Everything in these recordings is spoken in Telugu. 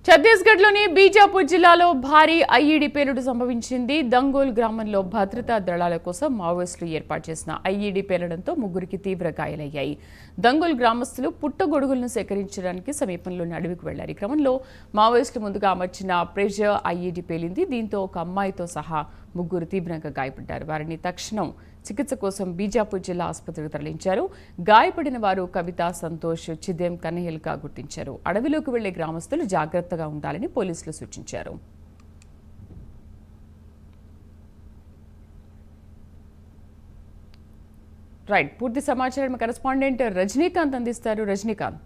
ఛత్తీస్గఢ్లోని బీజాపూర్ జిల్లాలో భారీ ఐఈడీ పేలుడు సంభవించింది. దంగోల్ గ్రామంలో భద్రతా దళాల కోసం మావోయిస్టులు ఏర్పాటు చేసిన ఐఈడీ పేలడంతో ముగ్గురికి తీవ్ర గాయాలయ్యాయి. దంగోల్ గ్రామస్తులు పుట్టగొడుగులను సేకరించడానికి సమీపంలోని అడవికి వెళ్లారు. ఈ క్రమంలో మావోయిస్టులు ముందుగా అమర్చిన ప్రెషర్ ఐఈడీ పేలింది. దీంతో ఒక అమ్మాయితో సహా ముగ్గురు తీవ్రంగా గాయపడ్డారు. వారిని తక్షణం చికిత్స కోసం బీజాపూర్ జిల్లా ఆసుపత్రికి తరలించారు. గాయపడిన వారు కవిత, సంతోష్, చిదేం కన్నయ్యలుగా గుర్తించారు. అడవిలోకి వెళ్లే గ్రామస్తులు జాగ్రత్తగా ఉండాలని పోలీసులు సూచించారు. రైట్, పూర్తి సమాచారం కరెస్పాండెంట్ రజనీకాంత్ అందిస్తారు. రజనీకాంత్.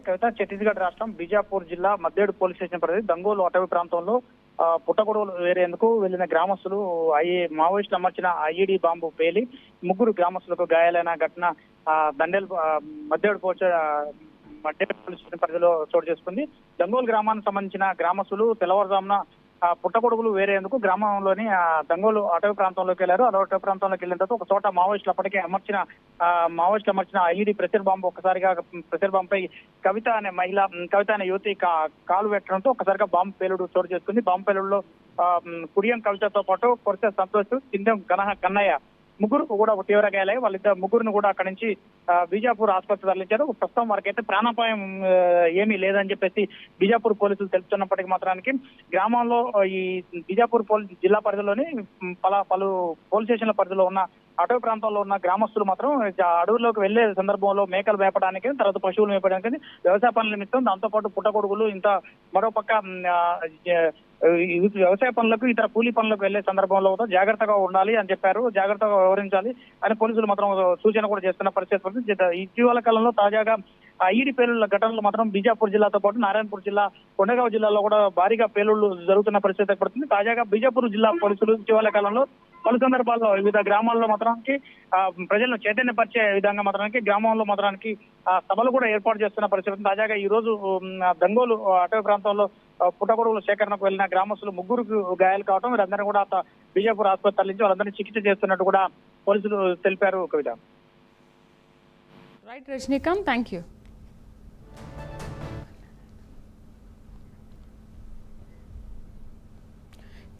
కవిత, ఛత్తీస్గఢ్ రాష్ట్రం బీజాపూర్ జిల్లా మద్దేడు పోలీస్ స్టేషన్ పరిధి దంగోలు అటవీ ప్రాంతంలో పుట్టగొడుగులు వేరేందుకు వెళ్లిన గ్రామస్తులు మావోయిస్టులు అమర్చిన ఐఈడీ బాంబు పేలి ముగ్గురు గ్రామస్తులకు గాయాలైన ఘటన మద్దేడు పోలీస్ స్టేషన్ పరిధిలో చోటు చేసుకుంది. దంగోలు గ్రామానికి సంబంధించిన గ్రామస్తులు తెల్లవారుజామున పుట్టగొడుగులు వేరేందుకు గ్రామంలోని దంగోలు అటవీ ప్రాంతంలోకి వెళ్లారు. అటవీ ప్రాంతంలోకి వెళ్ళిన తర్వాత ఒక చోట మావోయిస్టులు అప్పటికే అమర్చిన ఐఈడీ ప్రెషర్ బాంబు ఒక్కసారిగా ప్రెషర్ బాంబు పై కవిత అనే యువతి కాలు పెట్టడంతో ఒక్కసారిగా బాంబు పేలుడు చోటు చేసుకుంది. బాంబు పేలుడులో కుడియం కవితతో పాటు కొరసే సంతోష్, చిందెం కన్నయ్య ముగ్గురు కూడా తీవ్ర గాయాలయ్యాయి. వాళ్ళిద్దరు ముగ్గురును కూడా అక్కడి నుంచి బీజాపూర్ ఆసుపత్రి తరలించారు. ప్రస్తుతం వారికైతే ప్రాణాపాయం ఏమీ లేదని చెప్పేసి బీజాపూర్ పోలీసులు తెలుపుతున్నప్పటికీ మాత్రానికి గ్రామంలో ఈ బీజాపూర్ జిల్లా పరిధిలోని పలు పోలీస్ స్టేషన్ల పరిధిలో ఉన్న అటవీ ప్రాంతంలో ఉన్న గ్రామస్తులు మాత్రం అడవుల్లోకి వెళ్లే సందర్భంలో మేకలు మేపడానికి, తర్వాత పశువులు మేపడానికి, వ్యవసాయ పనుల నిమిత్తం, దాంతోపాటు పుట్టగొడుగులు, ఇంత మరోపక్క వ్యవసాయ పనులకు, ఇతర కూలీ పనులకు వెళ్లే సందర్భంలో జాగ్రత్తగా ఉండాలి అని చెప్పారు. జాగ్రత్తగా వ్యవహరించాలి అని పోలీసులు మాత్రం సూచన కూడా చేస్తున్న పరిస్థితి. ఇటీవల కాలంలో తాజాగా ఐఈడీ పేలుళ్ల ఘటనలు మాత్రం బీజాపూర్ జిల్లాతో పాటు నారాయణపూర్ జిల్లా, కొండగావ్ జిల్లాలో కూడా భారీగా పేలుళ్లు జరుగుతున్న పరిస్థితి ఏర్పడుతుంది. తాజాగా బీజాపూర్ జిల్లా పోలీసులు ఇటీవల కాలంలో పలు సందర్భాల్లో వివిధ గ్రామాల్లో మాత్రానికి ప్రజలను చైతన్యపరిచే విధంగా మాత్రానికి గ్రామంలో మాత్రానికి సభలు కూడా ఏర్పాటు చేస్తున్న పరిస్థితి. తాజాగా ఈ రోజు దంగోలు అటవీ ప్రాంతంలో పుట్టగొడుగుల సేకరణకు వెళ్లిన గ్రామస్తులు ముగ్గురికి గాయాలు కావడం, వీరందరినీ కూడా బీజాపూర్ ఆసుపత్రి తరలించి వాళ్ళందరినీ చికిత్స చేస్తున్నట్టు కూడా పోలీసులు తెలిపారు. Kavitha. Right Rajinikanth, thank you.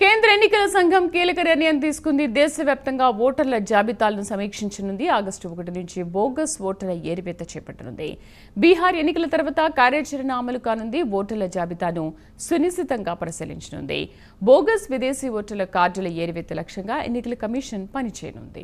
కేంద్ర ఎన్నికల సంఘం కీలక నిర్ణయం తీసుకుంది. దేశవ్యాప్తంగా ఓటర్ల జాబితాలను సమీక్షించనుంది. ఆగస్టు 1 నుంచి బోగస్ ఓటర్ల ఏరివేత చేపట్టనుంది. బీహార్ ఎన్నికల తర్వాత కార్యాచరణ అమలు కానుంది. ఓటర్ల జాబితాను సునిశ్చితంగా పరిశీలించనుంది. బోగస్ విదేశీ ఓటర్ల కార్డుల ఏరివేత లక్ష్యంగా ఎన్నికల కమిషన్ పనిచేయనుంది.